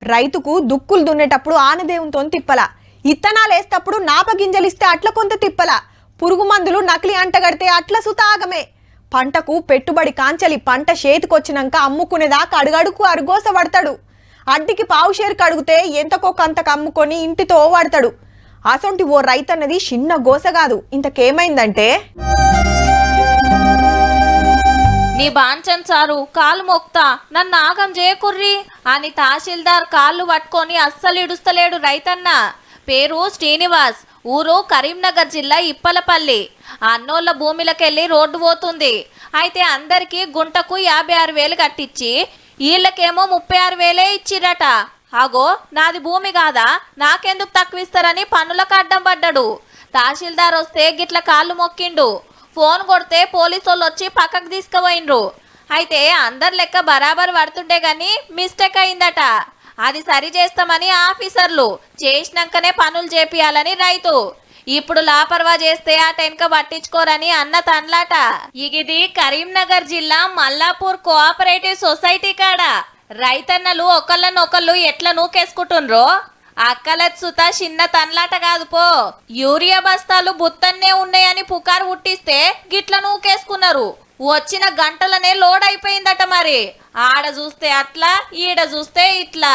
రైతుకు దుక్కులు దున్నేటప్పుడు ఆనదేవునితో తిప్పల, ఇత్తనాలు వేసేటప్పుడు నాపగింజలిస్తే అట్ల కొంత తిప్పల, పురుగు మందులు నకిలీ అంటగడితే అట్ల సుతాగమే. పంటకు పెట్టుబడి కాంచలి పంట చేతికొచ్చినాక అమ్ముకునేదాకా అడుగడుకు అరుగోస పడతాడు. అడ్డికి పావుషేరు కడుగుతే ఎంతకో కంతకు అమ్ముకొని ఇంటితో వాడతాడు. అసొంటి ఓ రైతన్నది చిన్న గోస కాదు. ఇంతకేమైందంటే, నీ బాంచన్ సారు కాలు మొక్తా నన్ను ఆగం చేయకుర్రి అని తహసీల్దార్ కాళ్ళు పట్టుకొని అస్సలు ఇడుస్తలేడు రైతన్న. పేరు శ్రీనివాస్, ఊరు కరీంనగర్ జిల్లా ఇప్పలపల్లి. అన్నోళ్ళ భూమిలకెళ్ళి రోడ్డు పోతుంది. అయితే అందరికీ గుంటకు 56,000 కట్టించి వీళ్ళకేమో 36,000 ఇచ్చిరట. అగో నాది భూమి కాదా, నాకెందుకు తక్కువ ఇస్తారని పన్నులకు అడ్డం పడ్డాడు. తహసీల్దార్ వస్తే గిట్ల కాళ్ళు మొక్కిండు. ఫోన్ కొడితే పోలీసు వాళ్ళు వచ్చి పక్కకు తీసుకుపోయినరు. అయితే అందరు లెక్క బరాబర్ పడుతుండే గాని మిస్టేక్ అయిందట. అది సరి చేస్తామని ఆఫీసర్లు, చేసినాకనే పనులు చేపియాలని రైతు. ఇప్పుడు లాపర్వా చేస్తే ఆ టెన్క పట్టించుకోరని అన్న తన్లాట. ఇది కరీంనగర్ జిల్లా మల్లాపూర్ కోఆపరేటివ్ సొసైటీ కాడ రైతన్నలు ఒకళ్ళనొకళ్ళు ఎట్లా నూకేసుకుంటుండ్రో అక్కలత్ సుత చిన్న తన్లాట కాదు పో. యూరియా బస్తాలు బుత్తన్నే ఉన్నాయని పుకారు పుట్టిస్తే గిట్ల నూకేసుకున్నారు. వచ్చిన గంటలనే లోడ్ అయిపోయిందట. మరి ఆడ చూస్తే అట్లా, ఈడ చూస్తే ఇట్లా.